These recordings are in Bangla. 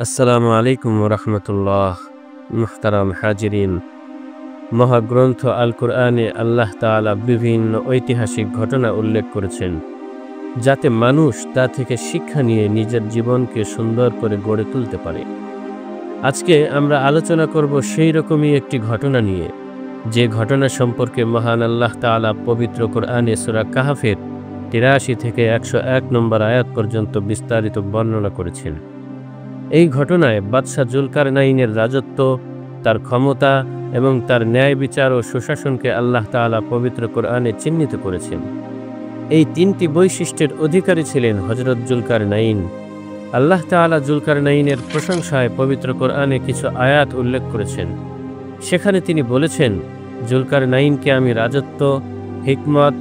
আসসালামু আলাইকুম রহমতুল্লাহ। মুহতারাম হাজিরিন, মহাগ্রন্থ আল কুরআনে আল্লাহ তাআলা বিভিন্ন ঐতিহাসিক ঘটনা উল্লেখ করেছেন, যাতে মানুষ তা থেকে শিক্ষা নিয়ে নিজের জীবনকে সুন্দর করে গড়ে তুলতে পারে। আজকে আমরা আলোচনা করব সেই রকমই একটি ঘটনা নিয়ে, যে ঘটনা সম্পর্কে মহান আল্লাহ তাআলা পবিত্র কুরআনে সূরা কাহফের ৮৩ থেকে ১০১ নম্বর আয়াত পর্যন্ত বিস্তারিত বর্ণনা করেছেন। এই ঘটনায় বাদশাহ জুলকারনাইনের রাজত্ব, তার ক্ষমতা এবং তার ন্যায় বিচার ও সুশাসনকে আল্লাহ তাআলা পবিত্র কোরআনে চিহ্নিত করেছেন। এই তিনটি বৈশিষ্ট্যের অধিকারী ছিলেন হযরত জুলকারনাইন। আল্লাহ তাআলা জুলকারনাইনের প্রশংসায় পবিত্র কোরআনে কিছু আয়াত উল্লেখ করেছেন। সেখানে তিনি বলেছেন, জুলকারনাইনকে আমি রাজত্ব, হিকমত,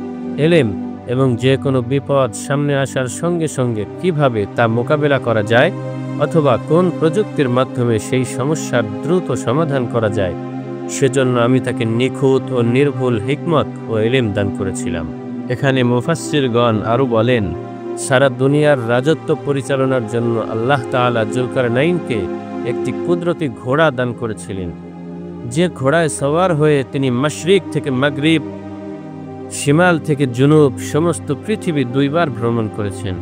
এলেম এবং যে কোনো বিপদ সামনে আসার সঙ্গে সঙ্গে কিভাবে তা মোকাবেলা করা যায় অথবা কোন প্রযুক্তির মাধ্যমে সেই সমস্যার দ্রুত সমাধান করা যায়, সেজন্য আমি তাকে নিখুঁত ও নির্ভুল হিকমত ও এলেম দান করেছিলাম। এখানে মুফাসসিরগণ আরও বলেন, সারা দুনিয়ার রাজত্ব পরিচালনার জন্য আল্লাহ তাআলা জুলকারনাইনকে একটি কুদরতি ঘোড়া দান করেছিলেন, যে ঘোড়ায় সওয়ার হয়ে তিনি মাশরিক থেকে মাগরিব, শিমাল থেকে জুনুব সমস্ত পৃথিবী 2 বার ভ্রমণ করেছেন।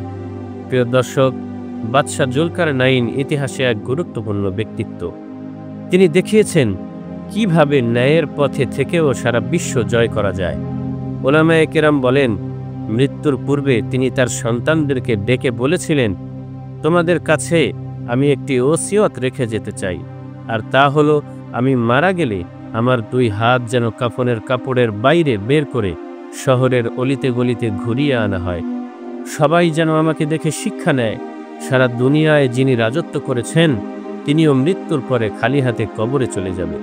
প্রিয় দর্শক, বাদশাহ জুলকারনাইন ইতিহাসে এক গুরুত্বপূর্ণ ব্যক্তিত্ব। তিনি দেখিয়েছেন কিভাবে ন্যায়ের পথে থেকেও সারা বিশ্ব জয় করা যায়। উলামায়ে কেরাম বলেন, মৃত্যুর পূর্বে তিনি তার সন্তানদেরকে ডেকে বলেছিলেন, তোমাদের কাছে আমি একটি ওসিয়ত রেখে যেতে চাই, আর তা হলো, আমি মারা গেলে আমার 2 হাত যেন কাফনের কাপড়ের বাইরে বের করে শহরের অলিতে গলিতে ঘুরিয়ে আনা হয়। সবাই যেন আমাকে দেখে শিক্ষা নেয়, সারা দুনিয়ায় যিনি রাজত্ব করেছেন তিনিও মৃত্যুর পরে খালি হাতে কবরে চলে যাবে।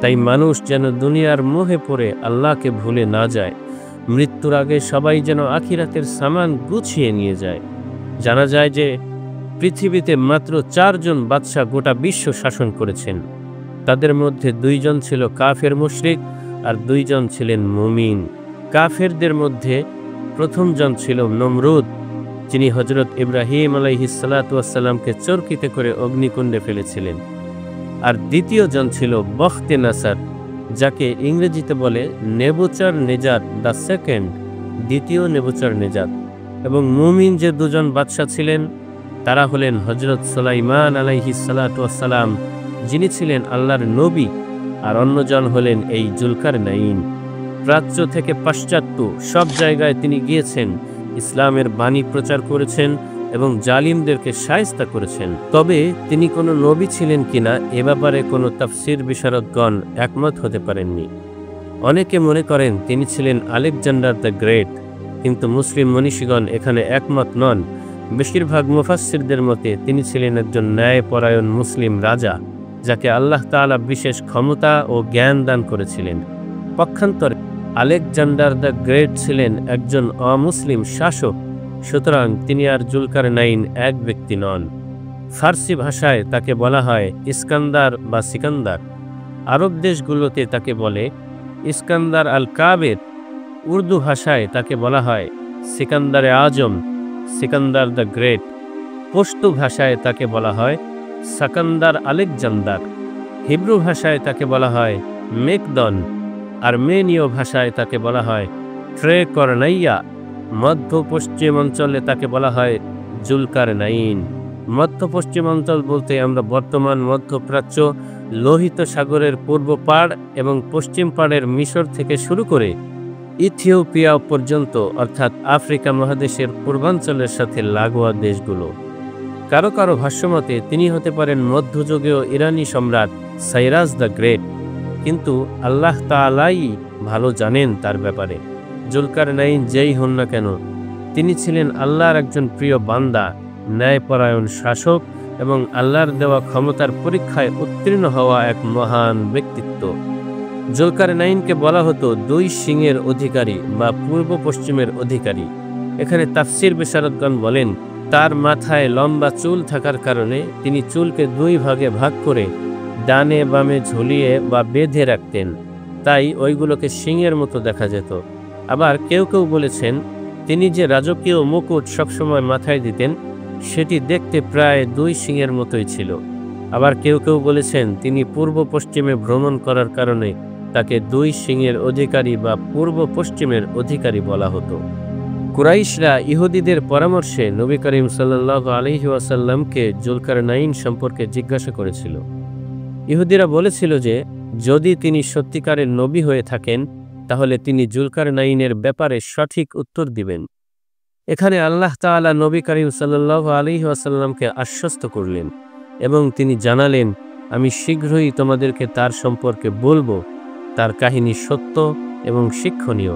তাই মানুষ যেন দুনিয়ার মোহে পড়ে আল্লাহকে ভুলে না যায়। মৃত্যুর আগে সবাই যেন আখিরাতের সামান গুছিয়ে নিয়ে যায়। জানা যায় যে পৃথিবীতে মাত্র 4 জন বাদশাহ গোটা বিশ্ব শাসন করেছেন। তাদের মধ্যে 2 জন ছিল কাফের মুশরিক আর 2 জন ছিলেন মুমিন। কাফেরদের মধ্যে প্রথম জন ছিল নমরুদ, যিনি হযরত ইব্রাহিম আলাইহিস সালাতু ওয়াস সালামকে চরকিতে করে অগ্নিকুণ্ডে ফেলেছিলেন। আর দ্বিতীয় জন ছিল বখতে নাসার, যাকে ইংরেজিতে বলে নেবুচারনেজার দ্য সেকেন্ড, দ্বিতীয় নেবুচারনেজার। এবং মুমিন যে 2 জন বাদশাহ ছিলেন তারা হলেন হযরত সুলাইমান আলাইহিস সালাতু ওয়াস সালাম, যিনি ছিলেন আল্লাহর নবী, আর অন্যজন হলেন এই জুলকারনাইন। প্রাচ্য থেকে পাশ্চাত্য সব জায়গায় তিনি গিয়েছেন, ইসলামের বাণী প্রচার করেছেন এবং জালিমদেরকে শায়েস্তা করেছেন। তবে তিনি কোনো নবী ছিলেন কিনা এ ব্যাপারে কোনো তাফসির বিশারদগণ একমত হতে পারেননি। অনেকে মনে করেন তিনি ছিলেন আলেকজান্ডার দ্য গ্রেট, কিন্তু মুসলিম মনীষীগণ এখানে একমত নন। বেশিরভাগ মুফাসসিরদের মতে তিনি ছিলেন একজন ন্যায়পরায়ণ মুসলিম রাজা, যাকে আল্লাহ তাআলা বিশেষ ক্ষমতা ও জ্ঞান দান করেছিলেন। পক্ষান্তরে আলেকজান্ডার দ্য গ্রেট ছিলেন একজন অমুসলিম শাসক, সুতরাং তিনি আর জুলকারনাইন এক ব্যক্তি নন। ফার্সি ভাষায় তাকে বলা হয় ইস্কান্দার বা সিকান্দার। আরব দেশগুলোতে তাকে বলে ইস্কান্দার আল কাবের। উর্দু ভাষায় তাকে বলা হয় সিকান্দারে আজম, সিকান্দার দ্য গ্রেট। পশতু ভাষায় তাকে বলা হয় সাকান্দার আলেকজান্দার। হিব্রু ভাষায় তাকে বলা হয় মেকদন। আর্মেনীয় ভাষায় তাকে বলা হয় ট্রেকরনাইয়া। মধ্য পশ্চিম অঞ্চলে তাকে বলা হয় জুলকারনাইন। মধ্য পশ্চিম অঞ্চল বলতে আমরা বর্তমান মধ্যপ্রাচ্য, লোহিত সাগরের পূর্ব পাড় এবং পশ্চিম পাড়ের মিশর থেকে শুরু করে ইথিওপিয়া পর্যন্ত, অর্থাৎ আফ্রিকা মহাদেশের পূর্বাঞ্চলের সাথে লাগোয়া দেশগুলো। কারো কারো ভাষ্যমতে তিনি হতে পারেন মধ্যযুগীয় ইরানি সম্রাট সাইরাস দ্য গ্রেট, কিন্তু আল্লাহ তাআলাই ভালো জানেন তার ব্যাপারে। জুলকারনাইন যেই হন না কেন, তিনি ছিলেন আল্লাহর একজন প্রিয় বান্দা, ন্যায়পরায়ণ শাসক এবং আল্লাহর দেওয়া ক্ষমতার পরীক্ষায় উত্তীর্ণ হওয়া এক মহান ব্যক্তিত্ব। জুলকারনাইনকে বলা হতো 2 সিংহের অধিকারী বা পূর্ব পশ্চিমের অধিকারী। এখানে তাফসির বিশারদগণ বলেন, তার মাথায় লম্বা চুল থাকার কারণে তিনি চুলকে 2 ভাগে ভাগ করে ডানে বামে ঝুলিয়ে বা বেঁধে রাখতেন, তাই ওইগুলোকে সিংহের মতো দেখা যেত। আবার কেউ কেউ বলেছেন, তিনি যে রাজকীয় মুকুট সবসময় মাথায় দিতেন সেটি দেখতে প্রায় 2 সিংহের মতোই ছিল। আবার কেউ কেউ বলেছেন তিনি পূর্ব পশ্চিমে ভ্রমণ করার কারণে তাকে 2 সিংহের অধিকারী বা পূর্ব পশ্চিমের অধিকারী বলা হতো। কুরাইশরা ইহুদিদের পরামর্শে নবী করিম সাল্লাল্লাহু আলাইহি ওয়াসাল্লামকে জুলকারনাইন সম্পর্কে জিজ্ঞাসা করেছিল। ইহুদিরা বলেছিল যে যদি তিনি সত্যিকারের নবী হয়ে থাকেন তাহলে তিনি জুলকারনাইনের ব্যাপারে সঠিক উত্তর দিবেন। এখানে আল্লাহ তাআলা নবী করিম সাল্লাল্লাহু আলাইহি ওয়াসাল্লামকে আশ্বস্ত করলেন এবং তিনি জানালেন, আমি শীঘ্রই তোমাদেরকে তার সম্পর্কে বলবো। তার কাহিনী সত্য এবং শিক্ষণীয়।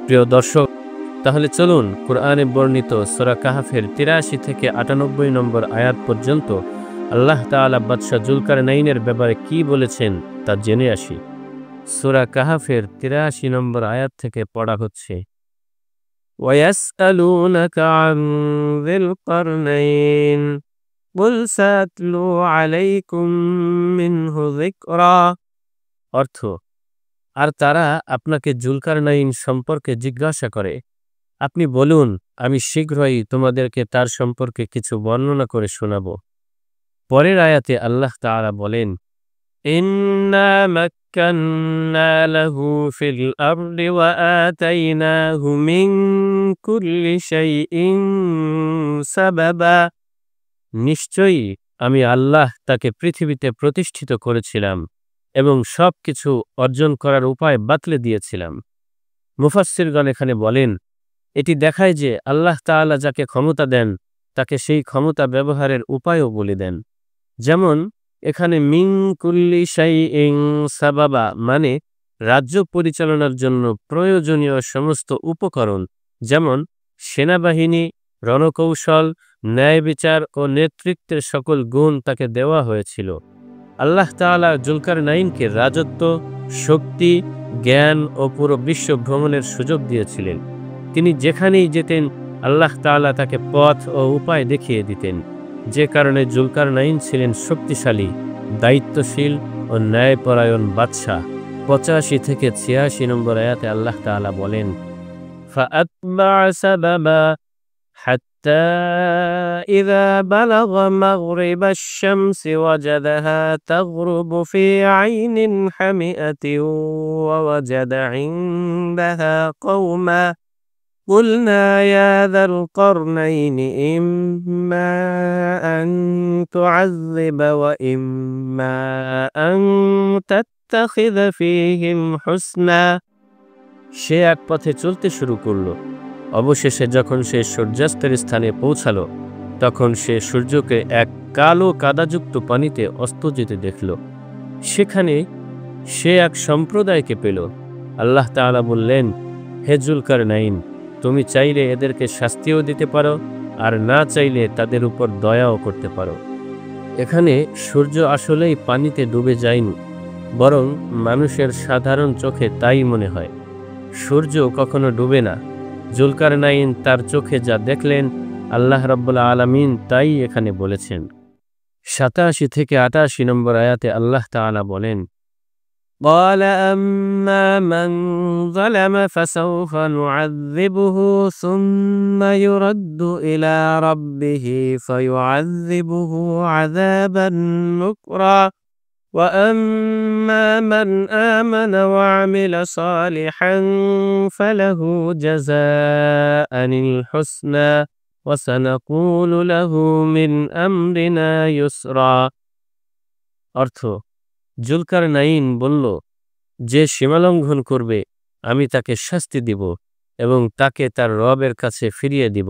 প্রিয় দর্শক, তাহলে চলুন কুরআনে বর্ণিত সূরা কাহফের ৮৩ থেকে ৯৮ নম্বর আয়াত পর্যন্ত আল্লাহ তাআলা বাদশাহ জুলকারনাইনের ব্যাপারে কি বলেছেন তা জেনে আসি। সূরা কাহফের ৮৩ নম্বর আয়াত থেকে পড়া হচ্ছে, ওয়ায়াসআলুনাকা আন যিল কারনাইন কুল সাতলু আলাইকুম মিনহু যিকরা। অর্থ, আর তারা আপনাকে জুলকারনাইন সম্পর্কে জিজ্ঞাসা করে, আপনি বলুন আমি শীঘ্রই তোমাদেরকে তার সম্পর্কে কিছু বর্ণনা করে শোনাব। পরের আয়াতে আল্লাহ তাআলা বলেন, ইন্না মাক্কান্না লাহু ফিল আরদি ওয়া আতাইনাহু মিন কুল্লি শাইইন সাবাবা। নিশ্চয়ই আমি আল্লাহ তাকে পৃথিবীতে প্রতিষ্ঠিত করেছিলাম এবং সব কিছু অর্জন করার উপায় বাতলে দিয়েছিলাম। মুফাসসিরগণ এখানে বলেন, এটি দেখায় যে আল্লাহ তাআলা যাকে ক্ষমতা দেন তাকে সেই ক্ষমতা ব্যবহারের উপায়ও বলে দেন। যেমন এখানে মিন কুল্লি শাইইন সাবাবা মানে রাজ্য পরিচালনার জন্য প্রয়োজনীয় সমস্ত উপকরণ, যেমন সেনাবাহিনী, রণকৌশল, ন্যায় বিচার ও নেতৃত্বের সকল গুণ তাকে দেওয়া হয়েছিল। আল্লাহ তাআলা জুলকারনাইনকে রাজত্ব, শক্তি, জ্ঞান ও পুরো বিশ্ব ভ্রমণের সুযোগ দিয়েছিলেন। তিনি যেখানেই যেতেন আল্লাহ তাআলা তাকে পথ ও উপায় দেখিয়ে দিতেন, যে কারণে জুলকারনাইন ছিলেন শক্তিশালী, দায়িত্বশীল ও ন্যায়পরায়ণ বাদশাহ। ৮৫ থেকে ৮৬ নম্বর আয়াতে আল্লাহ তাআলা বলেন, ফাআতবা'a সাবাবা হাত্তা ইযা বালাগা মাগরিবাশ শামসি ওয়াজাদাহা তাগরুবু ফি আইনিন হামিআতিন ওয়া ওয়াজাদা ইনদাহা কওমা قلنا يا ذا القرنين إما أن تعذب وإما أن تتخذ فيهم حسنا। সে এক পথে চলতে শুরু করল। অবশেষে যখন সে সূর্যাস্তের স্থানে পৌঁছালো তখন সে সূর্যকে এক কালো কাদাযুক্ত পানিতে অস্ত যেতে দেখল। সেখানে সে এক সম্প্রদায়কে পেল। আল্লাহ তাআলা বললেন, হে জুলকারনাইন, তুমি চাইলে এদেরকে শাস্তিও দিতে পারো আর না চাইলে তাদের উপর দয়াও করতে পারো। এখানে সূর্য আসলেই পানিতে ডুবে যায়নি, বরং মানুষের সাধারণ চোখে তাই মনে হয়। সূর্য কখনো ডুবে না। জুলকারনাইন তার চোখে যা দেখলেন আল্লাহ রাব্বুল আলামিন তাই এখানে বলেছেন। ৮৭ থেকে ৮৮ নম্বর আয়াতে আল্লাহ তাআলা বলেন, قال أما من ظلم فسوف نعذبه ثم يرد إلى ربه فيعذبه عذابا نكرا وأما من آمن وعمل صالحا فله جزاء الحسنى وسنقول له من أمرنا يسرا। অর্থ, জুলকারনাইন বলল, যে সীমালঙ্ঘন করবে আমি তাকে শাস্তি দিব এবং তাকে তার রবের কাছে ফিরিয়ে দিব,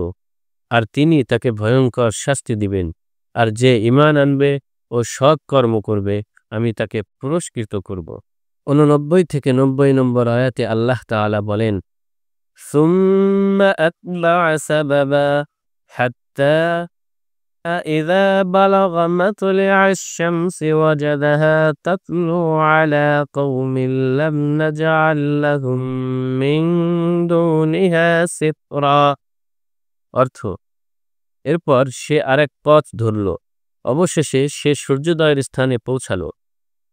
আর তিনি তাকে ভয়ঙ্কর শাস্তি দিবেন। আর যে ঈমান আনবে ও সৎ কর্ম করবে আমি তাকে পুরস্কৃত করব। 89 থেকে 90 নম্বর আয়াতে আল্লাহ তাআলা বলেন, সুম্মা আতবা'a সাবাবা হাত্তা إذا بلغ مطلع الشمس وجدها تطلع على قوم لم نجعل لهم من دونها سترا। অর্থ, এরপর সে আরেক পথ ধরল। অবশেষে সে সূর্যোদয়ের স্থানে পৌঁছালো,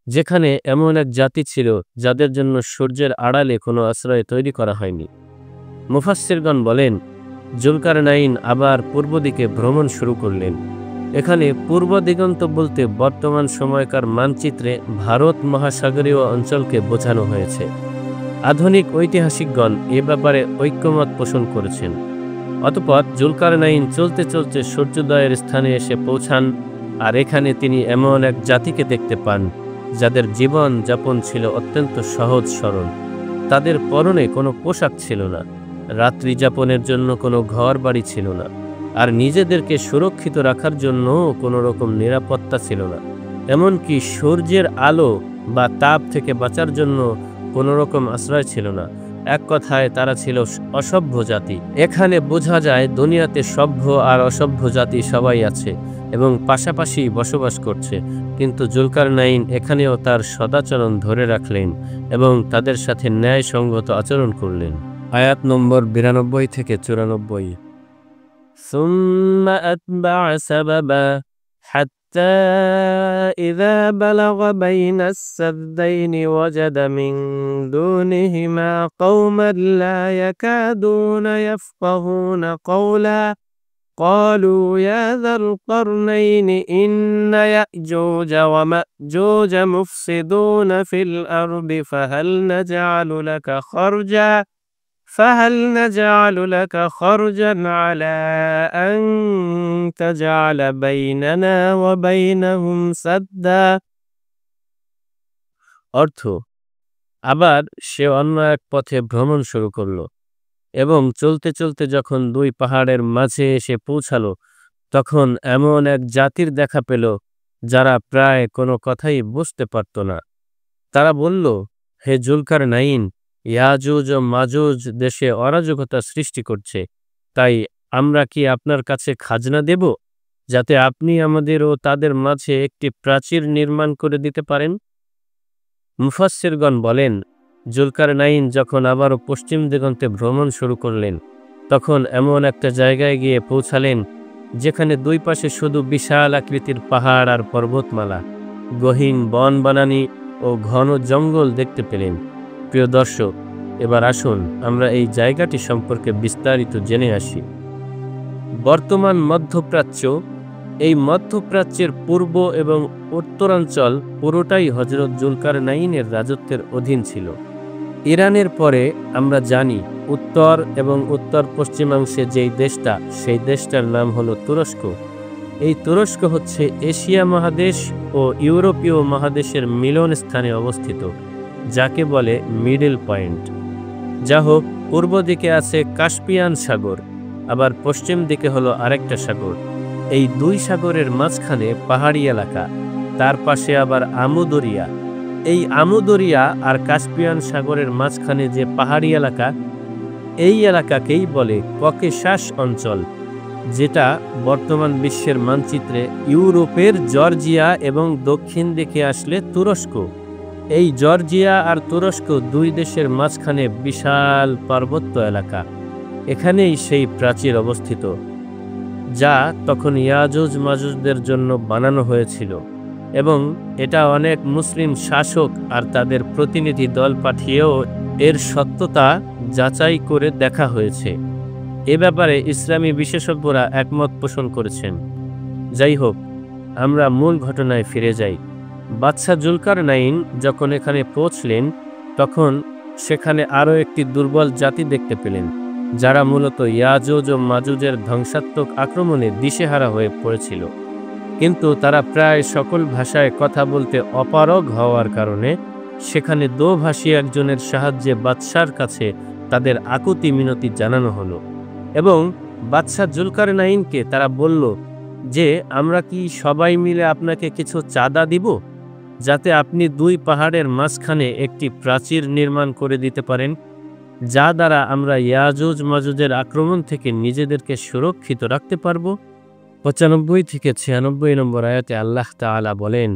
যেখানে এমন এক জাতি ছিল যাদের জন্য সূর্যের আড়ালে কোনো আশ্রয় তৈরি করা হয়নি। মুফাসসিরগণ বলেন, জুলকারনাইন আবার পূর্ব দিকে ভ্রমণ শুরু করলেন। এখানে পূর্ব দিগন্ত বলতে বর্তমান সময়কার মানচিত্রে ভারত মহাসাগরীয় অঞ্চলকে বোঝানো হয়েছে। আধুনিক ঐতিহাসিকগণ এ ব্যাপারে ঐক্যমত পোষণ করেছেন। অতঃপর জুলকারনাইন চলতে চলতে সূর্যোদয়ের স্থানে এসে পৌঁছান, আর এখানে তিনি এমন এক জাতিকে দেখতে পান যাদের জীবন যাপন ছিল অত্যন্ত সহজ সরল। তাদের পরনে কোনো পোশাক ছিল না, রাত্রি যাপনের জন্য কোনো ঘর বাড়ি ছিল না, আর নিজেদেরকে সুরক্ষিত রাখার জন্য কোনো রকম নিরাপত্তা ছিল না। এমনকি সূর্যের আলো বা তাপ থেকে বাঁচার জন্য কোনো রকম আশ্রয় ছিল না। এক কথায় তারা ছিল অসভ্য জাতি। এখানে বোঝা যায় দুনিয়াতে সভ্য আর অসভ্য জাতি সবাই আছে এবং পাশাপাশি বসবাস করছে, কিন্তু জুলকারনাইন এখানেও তার সদাচরণ ধরে রাখলেন এবং তাদের সাথে ন্যায়সঙ্গত আচরণ করলেন। আয়াত নম্বর 92 থেকে 94। ثم أتبع سببا حتى إذا بلغ بين السدين وجد من دونهما قوما لا يكادون يفقهون قولا قالوا يا ذا القرنين إن يأجوج ومأجوج مفسدون في الأرض فهل نجعل لك خرجا على أن تجعل بيننا وبينهم سدا। অর্থ, আবার সে অন্য এক পথে ভ্রমণ শুরু করল এবং চলতে চলতে যখন দুই পাহাড়ের মাঝে এসে পৌঁছালো, তখন এমন এক জাতির দেখা পেল যারা প্রায় কোনো কথাই বুঝতে পারত না। তারা বলল, হে জুলকারনাইন, ইয়াজুজ ও মাজুজ দেশে অরাজকতা সৃষ্টি করছে, তাই আমরা কি আপনার কাছে খাজনা দেব যাতে আপনি আমাদের ও তাদের মাঝে একটি প্রাচীর নির্মাণ করে দিতে পারেন? মুফাসসিরগণ বলেন, জুলকারনাইন যখন আবারও পশ্চিম দিগন্তে ভ্রমণ শুরু করলেন, তখন এমন একটা জায়গায় গিয়ে পৌঁছালেন যেখানে দুই পাশে শুধু বিশাল আকৃতির পাহাড় আর পর্বতমালা, গহীন বন বানানি ও ঘন জঙ্গল দেখতে পেলেন। প্রিয় দর্শক, এবার আসুন আমরা এই জায়গাটি সম্পর্কে বিস্তারিত জেনে আসি। বর্তমান মধ্যপ্রাচ্য, এই মধ্যপ্রাচ্যের পূর্ব এবং উত্তরাঞ্চল পুরোটাই হযরত জুলকারনাইনের রাজত্বের অধীন ছিল। ইরানের পরে আমরা জানি উত্তর এবং উত্তর পশ্চিমাংশে যেই দেশটা, সেই দেশটার নাম হলো তুরস্ক। এই তুরস্ক হচ্ছে এশিয়া মহাদেশ ও ইউরোপীয় মহাদেশের মিলন স্থানে অবস্থিত, যাকে বলে মিডল পয়েন্ট। যা হোক, পূর্ব দিকে আছে কাস্পিয়ান সাগর, আবার পশ্চিম দিকে হলো আরেকটা সাগর। এই দুই সাগরের মাঝখানে পাহাড়ি এলাকা, তার পাশে আবার আমু দরিয়া। এই আমু দরিয়া আর কাস্পিয়ান সাগরের মাঝখানে যে পাহাড়ি এলাকা, এই এলাকাকেই বলে ককেশাস অঞ্চল, যেটা বর্তমান বিশ্বের মানচিত্রে ইউরোপের জর্জিয়া এবং দক্ষিণ দিকে আসলে তুরস্ক। এই জর্জিয়া আর তুরস্ক দুই দেশের মাঝখানে বিশাল পার্বত্য এলাকা। এখানেই সেই প্রাচীর অবস্থিত, যা তখন ইয়াজুজ মাজুজদের জন্য বানানো হয়েছিল, এবং এটা অনেক মুসলিম শাসক আর তাদের প্রতিনিধি দল পাঠিয়েও এর সত্যতা যাচাই করে দেখা হয়েছে। এ ব্যাপারে ইসলামী বিশেষজ্ঞরা একমত পোষণ করেছেন। যাই হোক, আমরা মূল ঘটনায় ফিরে যাই। বাদশাহ জুলকারনাইন যখন এখানে পৌঁছলেন, তখন সেখানে আরও একটি দুর্বল জাতি দেখতে পেলেন, যারা মূলত ইয়াজুজ ও মাজুজের ধ্বংসাত্মক আক্রমণে দিশেহারা হয়ে পড়েছিল। কিন্তু তারা প্রায় সকল ভাষায় কথা বলতে অপারগ হওয়ার কারণে সেখানে দোভাষী একজনের সাহায্যে বাদশার কাছে তাদের আকুতি মিনতি জানানো হলো, এবং বাদশাহ জুলকারনাইনকে তারা বলল যে, আমরা কি সবাই মিলে আপনাকে কিছু চাঁদা দিব যাতে আপনি দুই পাহাড়ের মাঝখানে একটি প্রাচীর নির্মাণ করে দিতে পারেন, যা দ্বারা আমরা ইয়াজুজ মাজুজের আক্রমণ থেকে নিজেদেরকে সুরক্ষিত রাখতে পারব। 95 থেকে 96 নম্বর আয়াতে আল্লাহ তাআলা বলেন,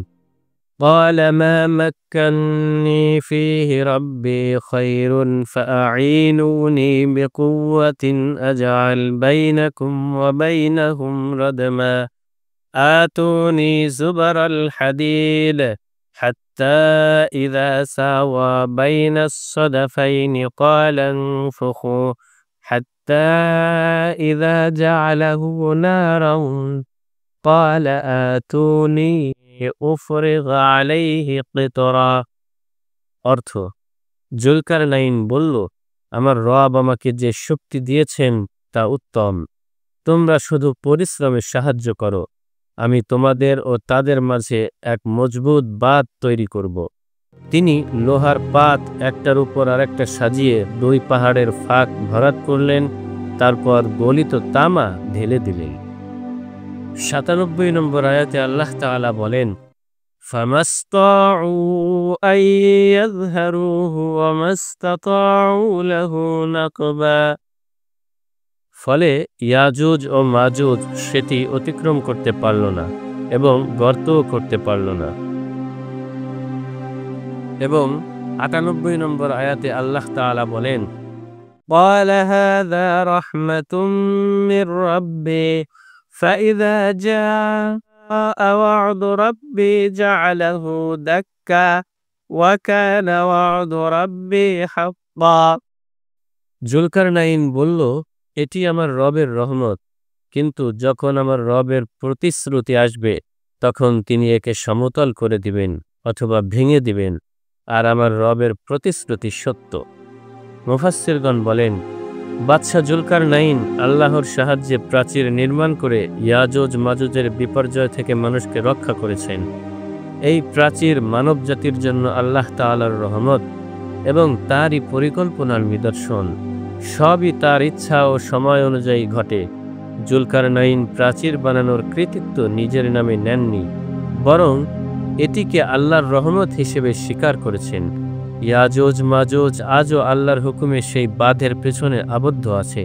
قال ما مكنني فيه ربي خير فأعينوني بقوة أجعل بينكم وبينهم ردما آتوني زبر الحديد حتى إذا ساوى بين الصدفين قال انفخوا حتى إذا جعله نارا قال آتوني أفرغ عليه قطرا। অর্থ, জুলকারনাইন বলল, আমার রব আমাকে যে শক্তি দিয়েছেন তা উত্তম। তোমরা শুধু পরিশ্রমে সাহায্য করো, আমি তোমাদের ও তাদের মাঝে এক মজবুত বাঁধ তৈরি করব। তিনি লোহার পাত একটার উপর আরেকটা সাজিয়ে দুই পাহাড়ের ফাঁক ভরাট করলেন, তারপর গলিত তামা ঢেলে দিলেন। ৯৭ নম্বর আয়াতে আল্লাহ তাআলা বলেন, ফামাসতাউ আন ইয়াযহারুহু ওয়া মাসতাতাউ লাহু নাকবা। ফলে ইয়াজুজ ও মাজুজ সেটি অতিক্রম করতে পারল না এবং গর্তও করতে পারল না। এবং ৯৮ নম্বর আয়াতে আল্লাহ তাআলা বলেন, قال هذا رحمة من ربي فإذا جاء وعد ربي جعله دكا وكان وعد ربي حقا। জুলকারনাইন বলল, এটি আমার রবের রহমত, কিন্তু যখন আমার রবের প্রতিশ্রুতি আসবে তখন তিনি একে সমতল করে দিবেন অথবা ভেঙে দিবেন, আর আমার রবের প্রতিশ্রুতি সত্য। মুফাসসিরগণ বলেন, বাদশাহ জুলকারনাইন আল্লাহর সাহায্যে প্রাচীর নির্মাণ করে ইয়াজুজ মাজুজের বিপর্যয় থেকে মানুষকে রক্ষা করেছেন। এই প্রাচীর মানবজাতির জন্য আল্লাহ তাআলার রহমত এবং তারই পরিকল্পনার নিদর্শন। সবই তার ইচ্ছা ও সময় অনুযায়ী ঘটে। জুলকারনাইন প্রাচীর বানানোর কৃতিত্ব নিজের নামে নেননি, বরং এটিকে আল্লাহর রহমত হিসেবে স্বীকার করেছেন। ইয়াজুজ মাজুজ আজও আল্লাহর হুকুমে সেই বাঁধের পেছনে আবদ্ধ আছে।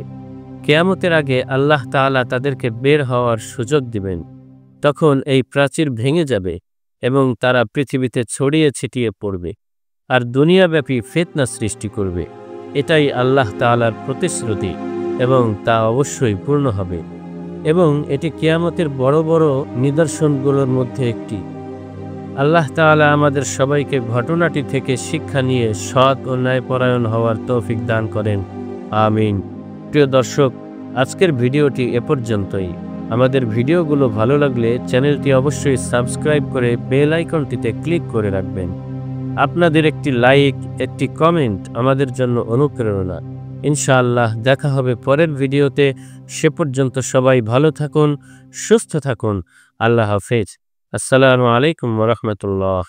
কিয়ামতের আগে আল্লাহ তাআলা তাদেরকে বের হওয়ার সুযোগ দিবেন। তখন এই প্রাচীর ভেঙে যাবে এবং তারা পৃথিবীতে ছড়িয়ে ছিটিয়ে পড়বে আর দুনিয়াব্যাপী ফিতনা সৃষ্টি করবে। এটাই আল্লাহ তাআলার প্রতিশ্রুতি এবং তা অবশ্যই পূর্ণ হবে, এবং এটি কিয়ামতের বড় বড় নিদর্শনগুলোর মধ্যে একটি। আল্লাহ তাআলা আমাদের সবাইকে ঘটনাটি থেকে শিক্ষা নিয়ে সৎ ও ন্যায়পরায়ণ হওয়ার তৌফিক দান করেন, আমিন। প্রিয় দর্শক, আজকের ভিডিওটি এ পর্যন্তই। আমাদের ভিডিওগুলো ভালো লাগলে চ্যানেলটি অবশ্যই সাবস্ক্রাইব করে বেল আইকনটিতে ক্লিক করে রাখবেন। আপনাদের একটি লাইক, একটি কমেন্ট আমাদের জন্য অনুপ্রেরণা। ইনশাআল্লাহ দেখা হবে পরের ভিডিওতে। সে পর্যন্ত সবাই ভালো থাকুন, সুস্থ থাকুন। আল্লাহ হাফেজ। আসসালামু আলাইকুম ওয়া রাহমাতুল্লাহ।